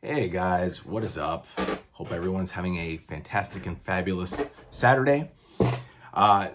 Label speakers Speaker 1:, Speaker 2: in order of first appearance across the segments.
Speaker 1: Hey guys, what is up? Hope everyone's having a fantastic and fabulous Saturday.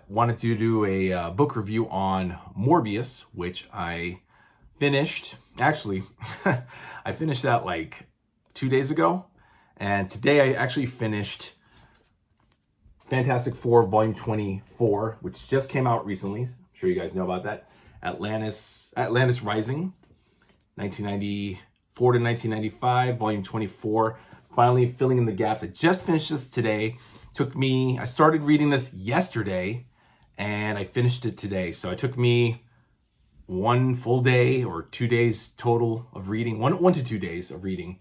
Speaker 1: Wanted to do a book review on Morbius, which I finished. Actually, I finished that like 2 days ago. And today I actually finished Fantastic Four Volume 24, which just came out recently. I'm sure you guys know about that. Atlantis Rising, 1994 to 1995, Volume 24. Finally filling in the gaps. I just finished this today. I started reading this yesterday, and I finished it today. So it took me 1 full day or 2 days total of reading, one to 2 days of reading.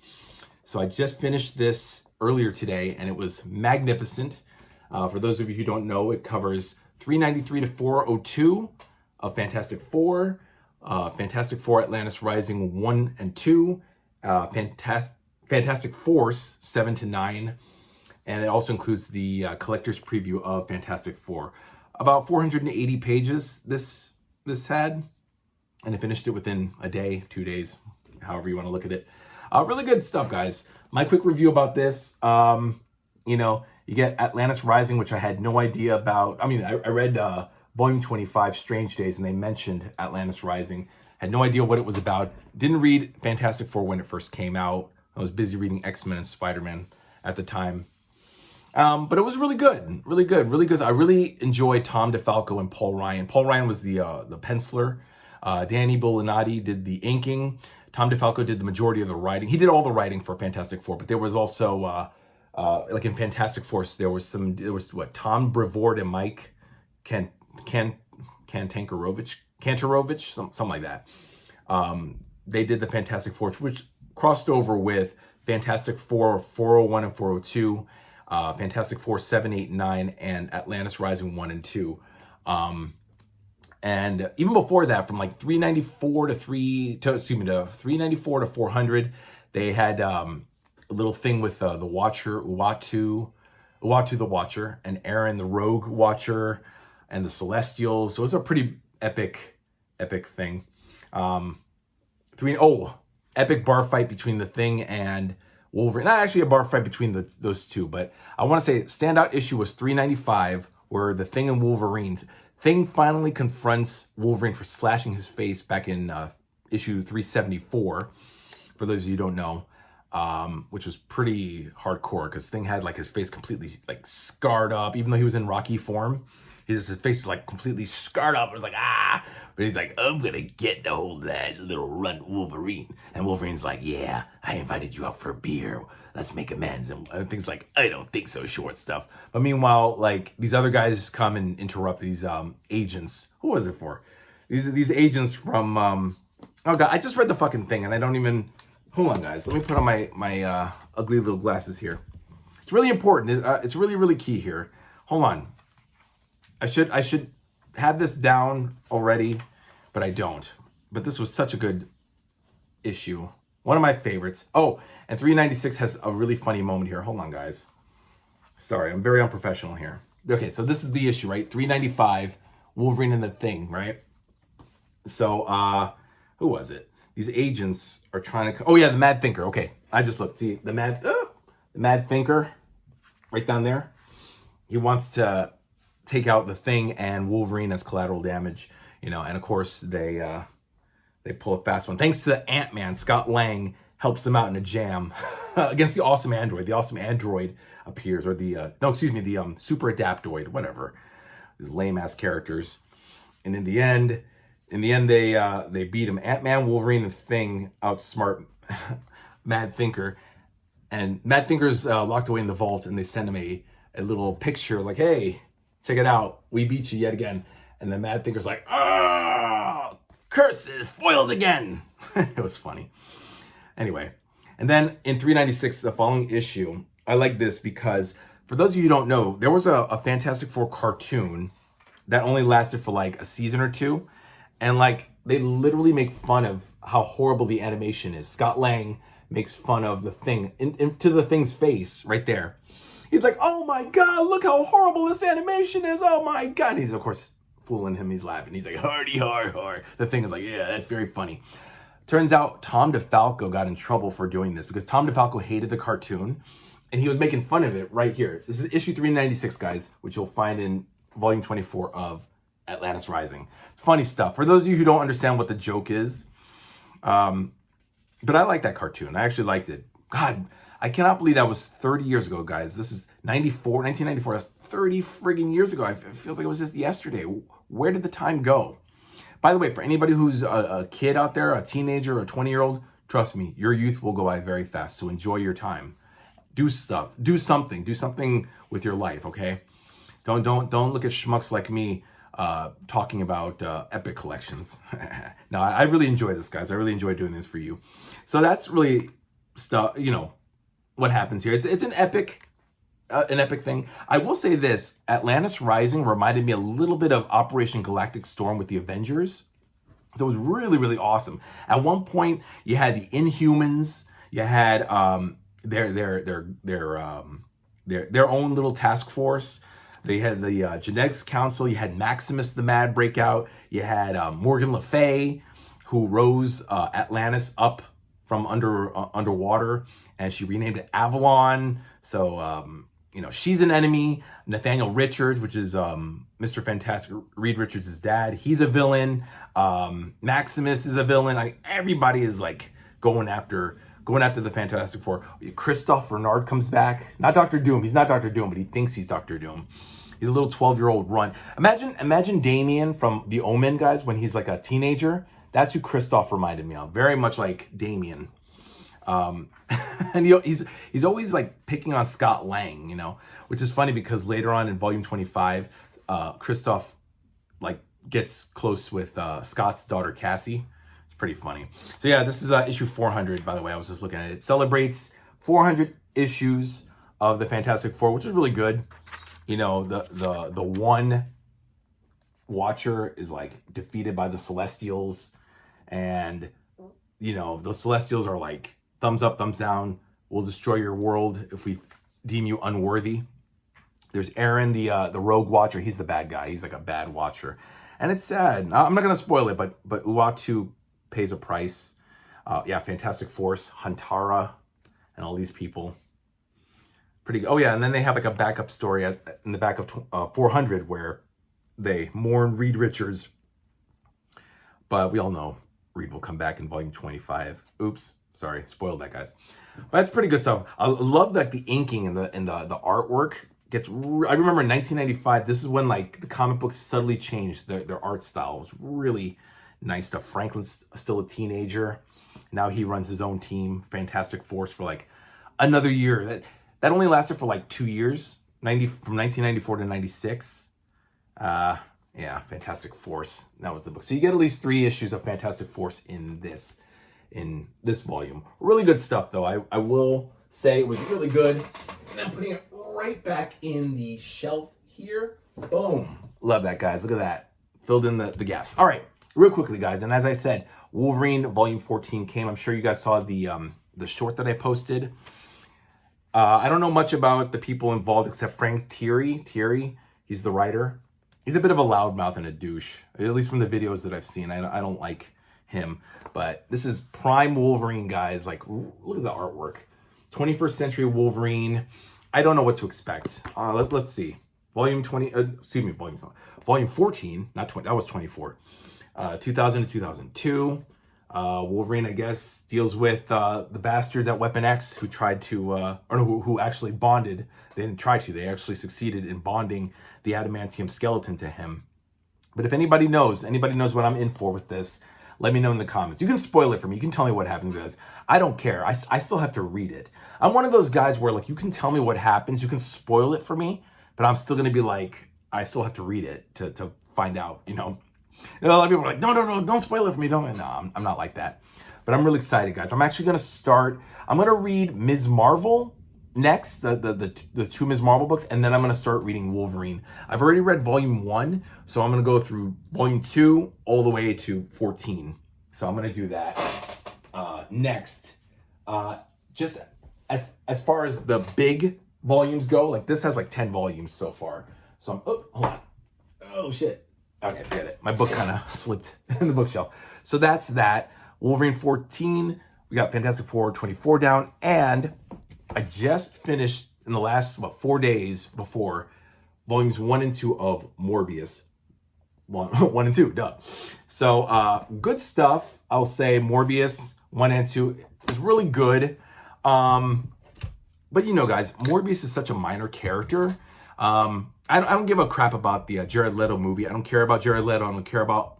Speaker 1: So I just finished this earlier today, and it was magnificent. For those of you who don't know, it covers 393 to 402 of Fantastic Four, Fantastic Four Atlantis Rising 1 and 2, Fantastic Force 7 to 9, and it also includes the collector's preview of Fantastic Four. About 480 pages this had, and I finished it within a day, 2 days, however you want to look at it. Really good stuff, guys. My quick review about this, you get Atlantis Rising, which I had no idea about. I mean, I read Volume 25, Strange Days, and they mentioned Atlantis Rising. Had no idea what it was about. Didn't read Fantastic Four when it first came out. I was busy reading X-Men and Spider-Man at the time. But it was really good, really good, really good. I really enjoyed Tom DeFalco and Paul Ryan. Paul Ryan was the penciler. Danny Bolinati did the inking. Tom DeFalco did the majority of the writing. He did all the writing for Fantastic Four, but there was also, like in Fantastic Force, there was Tom Brevoort and Mike Kantarovich, something like that. They did the Fantastic Four, which crossed over with Fantastic Four 401 and 402, Fantastic Four 7, 8, 9, and Atlantis Rising 1 and 2. And even before that, from like 394 to 394 to 400, they had a little thing with the Watcher, Uatu the Watcher, and Aaron the Rogue Watcher, and the Celestials. So it was a pretty epic thing. Epic bar fight between the Thing and Wolverine. Not actually a bar fight between those two, but I want to say standout issue was 395, where the Thing and Wolverine. Thing finally confronts Wolverine for slashing his face back in issue 374, for those of you who don't know, which was pretty hardcore because Thing had like his face completely like scarred up, even though he was in Rocky form. His face is like completely scarred up. It was like, ah, but he's like, I'm gonna get the hold of that little runt Wolverine. And Wolverine's like, yeah, I invited you out for a beer. Let's make amends. And things like, I don't think so, short stuff. But meanwhile, like these other guys come and interrupt these agents. Who was it for? These agents from oh god, I just read the fucking thing and I don't even. Hold on, guys. Let me put on my ugly little glasses here. It's really important. It's really key here. Hold on. I should have this down already, but I don't. But this was such a good issue. One of my favorites. Oh, and 396 has a really funny moment here. Hold on, guys. Sorry, I'm very unprofessional here. Okay, so this is the issue, right? 395, Wolverine and the Thing, right? So, who was it? These agents are trying to... Oh, yeah, the Mad Thinker. Okay, I just looked. See, the Mad Thinker right down there. He wants to take out the Thing and Wolverine as collateral damage, and of course they pull a fast one. Thanks to Ant-Man, Scott Lang helps them out in a jam against the Awesome Android. The Awesome Android appears, or the Super Adaptoid, whatever. These lame ass characters. And in the end they beat him. Ant-Man, Wolverine, and Thing outsmart Mad Thinker. And Mad Thinker's locked away in the vault, and they send him a little picture like, hey, check it out, we beat you yet again. And the Mad Thinker's like, ah, curses, foiled again. It was funny. Anyway, and then in 396, the following issue, I like this because, for those of you who don't know, there was a Fantastic Four cartoon that only lasted for like a season or two. And like, they literally make fun of how horrible the animation is. Scott Lang makes fun of the Thing, into the Thing's face right there. He's like, oh my god, look how horrible this animation is, oh my god. And he's, of course, fooling him, he's laughing. He's like, hardy har har. The Thing is like, yeah, that's very funny. Turns out Tom DeFalco got in trouble for doing this because Tom DeFalco hated the cartoon and he was making fun of it right here. This is issue 396, guys, which you'll find in volume 24 of Atlantis Rising. It's funny stuff. For those of you who don't understand what the joke is, but I like that cartoon. I actually liked it. God, I cannot believe that was 30 years ago, guys. This is 1994. That's 30 friggin' years ago. It feels like it was just yesterday. Where did the time go? By the way, for anybody who's a kid out there, a teenager, a 20-year-old, trust me, your youth will go by very fast. So enjoy your time. Do stuff. Do something. Do something with your life, okay? Don't look at schmucks like me talking about epic collections. No, I really enjoy this, guys. I really enjoy doing this for you. So that's really stuff, you know, what happens here. It's an epic thing. I will say this, Atlantis Rising reminded me a little bit of Operation Galactic Storm with the Avengers. So it was really, really awesome. At one point, you had the Inhumans, you had their own little task force. They had the Genetics Council, you had Maximus the Mad Breakout, you had Morgan Le Fay, who rose Atlantis up from underwater, and she renamed it Avalon. So you know, she's an enemy. Nathaniel Richards, which is Mr. Fantastic, Reed Richards' dad, he's a villain. Maximus is a villain. Like, everybody is like going after the Fantastic Four. Christophe Renard comes back. Not Dr. Doom. He's not Dr. Doom, but he thinks he's Dr. Doom. He's a little 12-year-old run. Imagine Damien from The Omen, guys, when he's like a teenager. That's who Christophe reminded me of. Very much like Damien. And he's always like picking on Scott Lang, you know, which is funny because later on in volume 25, Christophe like gets close with Scott's daughter Cassie. It's pretty funny. So yeah, this is issue 400, by the way. I was just looking at it. It celebrates 400 issues of the Fantastic Four, which is really good. You know, the one Watcher is like defeated by the Celestials, and you know, the Celestials are like, thumbs up, thumbs down, we'll destroy your world if we deem you unworthy. There's Aaron, the Rogue Watcher. He's the bad guy. He's like a bad Watcher. And it's sad. I'm not going to spoil it, but Uatu pays a price. Yeah, Fantastic Force, Huntara, and all these people. Pretty good. Oh, yeah, and then they have like a backup story in the back of 400 where they mourn Reed Richards. But we all know Reed will come back in volume 25. Oops. Sorry, spoiled that, guys. But that's pretty good stuff. I love that the inking and the artwork gets. I remember in 1995. This is when like the comic books subtly changed their art style. It was really nice stuff. Franklin's still a teenager. Now he runs his own team, Fantastic Force, for like another year. That only lasted for like 2 years. From 1994 to 96. Yeah, Fantastic Force. That was the book. So you get at least 3 issues of Fantastic Force in this volume. Really good stuff, though. I will say it was really good. And I'm putting it right back in the shelf here. Boom. Love that, guys. Look at that. Filled in the gaps. All right, real quickly, guys. And as I said, Wolverine volume 14 came. I'm sure you guys saw the short that I posted. I don't know much about the people involved except Frank Thierry. Thierry, he's the writer. He's a bit of a loudmouth and a douche, at least from the videos that I've seen. I don't like him, but this is prime Wolverine, guys. Like, look at the artwork. 21st century Wolverine. I don't know what to expect. Let's see. Volume 14, not 20. That was 24. 2000 to 2002. Wolverine, I guess, deals with the bastards at Weapon X who tried to, or no, who actually bonded. They didn't try to. They actually succeeded in bonding the adamantium skeleton to him. But if anybody knows what I'm in for with this, let me know in the comments. You can spoil it for me. You can tell me what happens, guys. I don't care. I still have to read it. I'm one of those guys where, like, you can tell me what happens. You can spoil it for me, but I'm still going to be like, I still have to read it to find out, you know. A lot of people are like, no, don't spoil it for me. No, I'm not like that. But I'm really excited, guys. I'm actually going to start. I'm going to read Ms. Marvel next, the 2 Ms. Marvel books, and then I'm going to start reading Wolverine. I've already read volume 1, so I'm going to go through volume 2 all the way to 14. So I'm going to do that next. Just as far as the big volumes go, like this has like 10 volumes so far. So I'm, oh, hold on. Oh, shit. Okay, forget it. My book kind of slipped in the bookshelf. So that's that. Wolverine 14, we got Fantastic Four 24 down, and I just finished in the last, 4 days before, volumes 1 and 2 of Morbius. One and 2, duh. So, good stuff. I'll say Morbius 1 and 2 is really good. But you know, guys, Morbius is such a minor character. I don't give a crap about the Jared Leto movie. I don't care about Jared Leto. I don't care about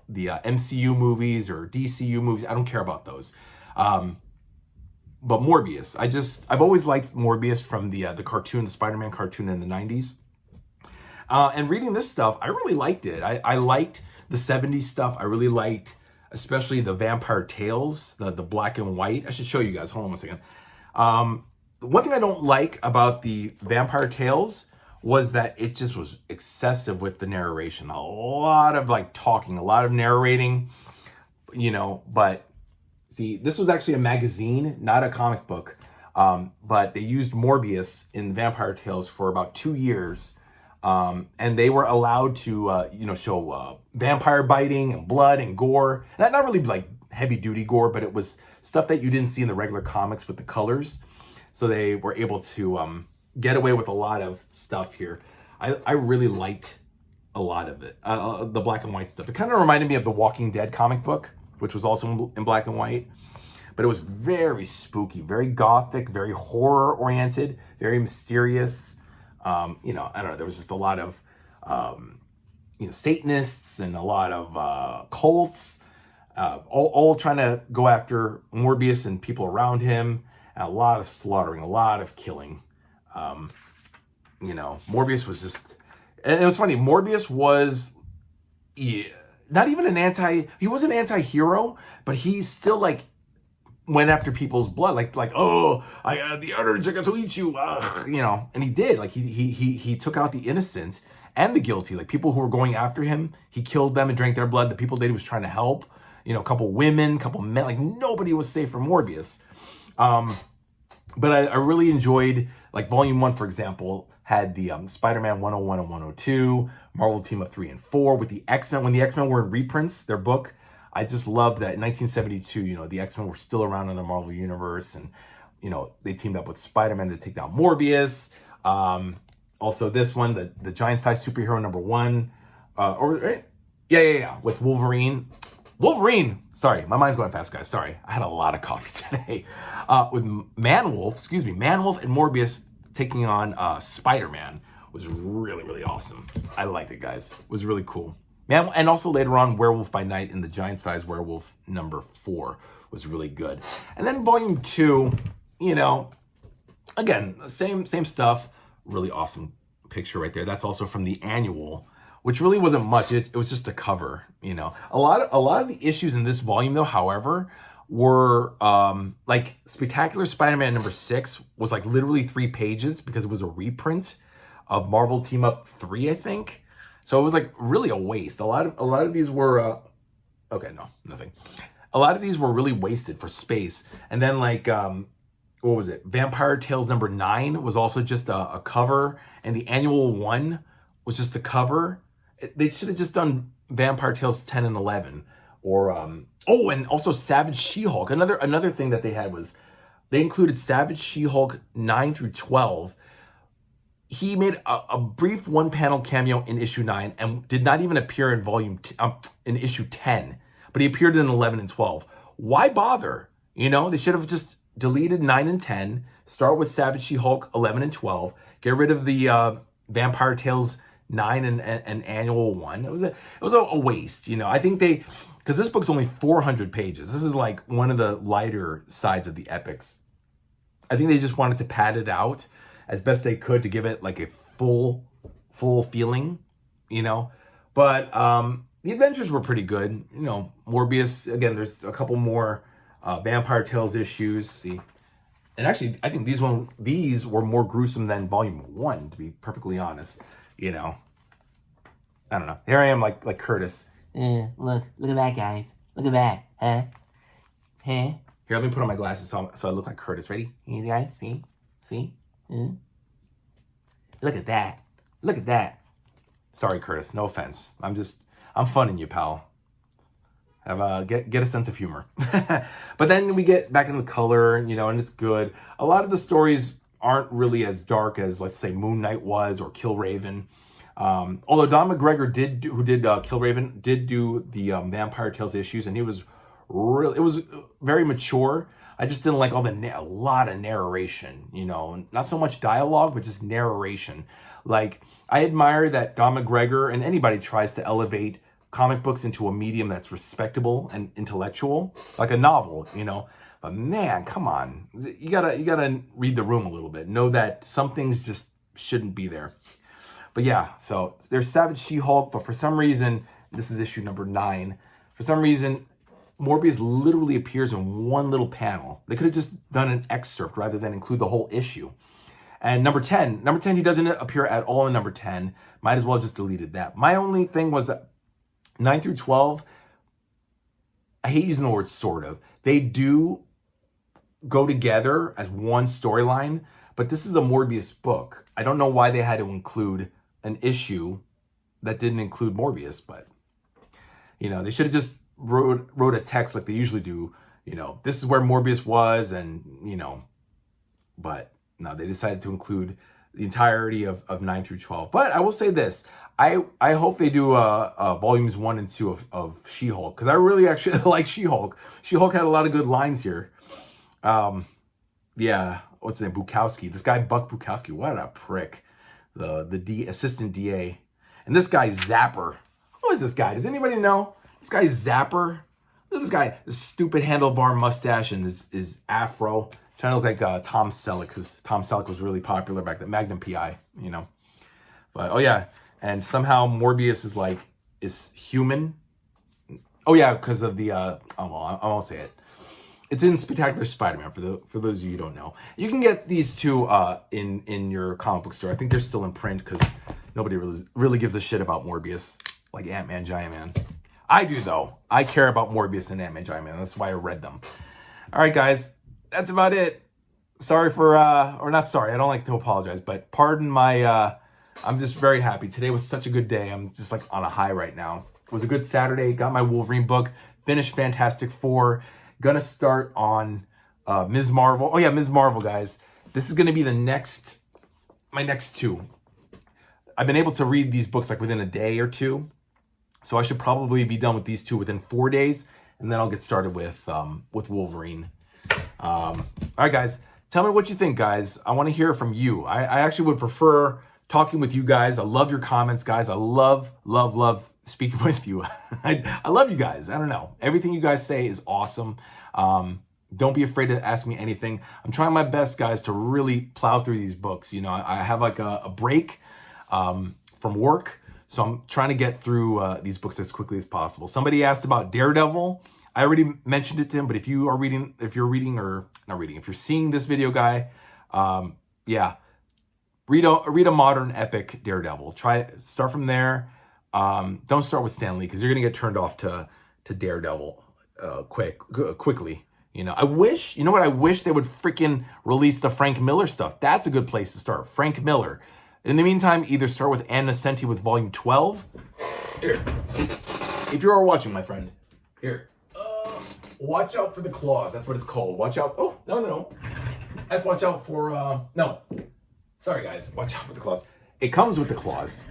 Speaker 1: the MCU movies or DCU movies. I don't care about those. But Morbius, I've always liked Morbius from the cartoon, the Spider-Man cartoon in the 90s. And reading this stuff, I really liked it. I liked the 70s stuff. I really liked, especially the Vampire Tales, the black and white. I should show you guys. Hold on one second. One thing I don't like about the Vampire Tales was that it just was excessive with the narration. A lot of like talking, a lot of narrating, you know, but see, this was actually a magazine, not a comic book. But they used Morbius in Vampire Tales for about 2 years. And they were allowed to, show vampire biting and blood and gore. Not really like heavy duty gore, but it was stuff that you didn't see in the regular comics with the colors. So they were able to get away with a lot of stuff here. I really liked a lot of it, the black and white stuff. It kind of reminded me of the Walking Dead comic book, which was also in black and white. But it was very spooky, very gothic, very horror oriented, very mysterious. I don't know, there was just a lot of, Satanists and a lot of cults, all trying to go after Morbius and people around him, and a lot of slaughtering, a lot of killing. Morbius was just, and it was funny, Morbius was not even he was an anti-hero, but he's still like, went after people's blood, like oh, the others are going to eat you, and he did. Like he took out the innocent and the guilty, like people who were going after him. He killed them and drank their blood. The people that he was trying to help, a couple women, couple men, like nobody was safe from Morbius. But I really enjoyed, like Volume 1, for example, had the Spider-Man 101 and 102, Marvel Team Up 3 and 4 with the X-Men. When the X-Men were in reprints, their book, I just loved that in 1972, the X-Men were still around in the Marvel Universe, and, they teamed up with Spider-Man to take down Morbius. Also this one, the giant-sized superhero number 1, with Wolverine. Sorry, my mind's going fast, guys. Sorry, I had a lot of coffee today. With Man-Wolf and Morbius taking on Spider-Man was really, really awesome. I liked it, guys. It was really cool. And also later on, Werewolf by Night in the giant-sized werewolf number 4 was really good. And then Volume 2, again, same stuff. Really awesome picture right there. That's also from the annual, which really wasn't much. It was just a cover, A lot of the issues in this volume, though, however, were like Spectacular Spider-Man number 6 was like literally 3 pages because it was a reprint of Marvel Team Up 3, I think. So it was like really a waste. A lot of these were nothing. A lot of these were really wasted for space. And then like what was it? Vampire Tales number 9 was also just a cover, and the annual 1 was just a cover. They should have just done Vampire Tales 10 and 11, or and also Savage She-Hulk. Another thing that they had was they included Savage She-Hulk 9 through 12. He made a brief one-panel cameo in issue 9 and did not even appear in in issue 10, but he appeared in 11 and 12. Why bother? They should have just deleted 9 and 10, start with Savage She-Hulk 11 and 12, get rid of the Vampire Tales 9 and annual 1. It was a waste. I think because this book's only 400 pages. This is like one of the lighter sides of the epics. I think they just wanted to pad it out as best they could to give it like a full feeling, But the adventures were pretty good. Morbius, again, there's a couple more Vampire Tales issues. See, and actually, I think these were more gruesome than Volume 1, to be perfectly honest. I don't know. Here I am, like Curtis.
Speaker 2: Look at that, guys. Look at that, huh?
Speaker 1: Here, let me put on my glasses so I look like Curtis. Ready?
Speaker 2: You guys see? Look at that.
Speaker 1: Sorry, Curtis. No offense. I'm funning you, pal. Get a sense of humor. But then we get back into the color, you know, and it's good. A lot of the stories aren't really as dark as, let's say, Moon Knight was or Killraven. Although Don McGregor who did Killraven, did do the Vampire Tales issues, and it was very mature. I just didn't like a lot of narration, you know, not so much dialogue, but just narration. Like, I admire that Don McGregor and anybody tries to elevate comic books into a medium that's respectable and intellectual, like a novel, you know. But man, come on, you gotta read the room a little bit. Know that some things just shouldn't be there. But yeah, so there's Savage She-Hulk, but for some reason, this is issue number 9. For some reason, Morbius literally appears in one little panel. They could have just done an excerpt rather than include the whole issue. And number 10, he doesn't appear at all in number 10. Might as well just deleted that. My only thing was that 9 through 12, I hate using the word sort of. They do go together as one storyline, but this is a Morbius book. I don't know why they had to include an issue that didn't include Morbius, but, you know, they should have just wrote a text like they usually do, you know, this is where Morbius was, and, you know, but no, they decided to include the entirety of 9 through 12. But I will say this, I hope they do volumes 1 and 2 of She-Hulk, because I really actually like She-Hulk. She-Hulk had a lot of good lines here. Yeah, what's his name? Bukowski. This guy, Buck Bukowski, what a prick. The assistant DA. And this guy, Zapper. Who is this guy? Does anybody know? This guy, Zapper. Look at this guy, this stupid handlebar mustache and his afro. Trying to look like Tom Selleck, because Tom Selleck was really popular back then. Magnum PI, you know. But, oh yeah. And somehow Morbius is human. Oh yeah, because of the, I won't say it. It's in Spectacular Spider-Man, for those of you who don't know. You can get these two in your comic book store. I think they're still in print because nobody really gives a shit about Morbius, like Ant-Man, Giant Man. I do, though. I care about Morbius and Ant-Man, Giant Man. That's why I read them. All right, guys. That's about it. Sorry for, or not sorry. I don't like to apologize, but pardon my, I'm just very happy. Today was such a good day. I'm just like on a high right now. It was a good Saturday. Got my Wolverine book. Finished Fantastic Four. Gonna start on Ms. Marvel. Oh yeah, Ms. Marvel, guys. This is gonna be my next 2. I've been able to read these books like within a day or 2. So I should probably be done with these 2 within 4 days. And then I'll get started with Wolverine. All right, guys. Tell me what you think, guys. I want to hear from you. I actually would prefer talking with you guys. I love your comments, guys. I love speaking with you. I love you guys. I don't know. Everything you guys say is awesome. Don't be afraid to ask me anything. I'm trying my best, guys, to really plow through these books. You know, I have like a break from work, so I'm trying to get through these books as quickly as possible. Somebody asked about Daredevil. I already mentioned it to him, but if you're seeing this video, guy, yeah, read a modern epic Daredevil. Start from there. Don't start with Stan Lee, because you're gonna get turned off to Daredevil quickly. You know, I wish they would freaking release the Frank Miller stuff. That's a good place to start. Frank Miller. In the meantime, either start with Ann Nocenti with volume 12. Here, if you are watching, my friend, here. Watch out for the claws. That's what it's called. Watch out. Oh, no. Let's watch out for, no. Sorry, guys. Watch out for the claws. It comes with the claws.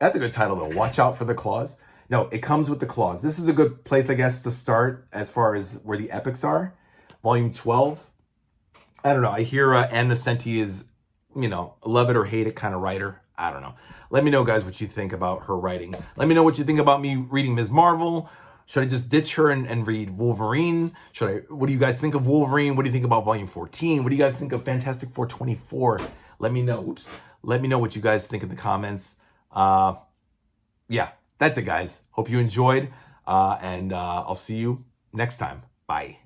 Speaker 1: That's a good title, though. Watch out for the claws. No, it comes with the claws. This is a good place, I guess, to start as far as where the epics are. Volume 12. I don't know. I hear Ann Nocenti is, you know, love it or hate it kind of writer. I don't know. Let me know, guys, what you think about her writing. Let me know what you think about me reading Ms. Marvel. Should I just ditch her and read Wolverine? What do you guys think of Wolverine? What do you think about volume 14? What do you guys think of Fantastic Four 24? Let me know. Let me know what you guys think in the comments. Yeah, that's it, guys. Hope you enjoyed, and I'll see you next time. Bye.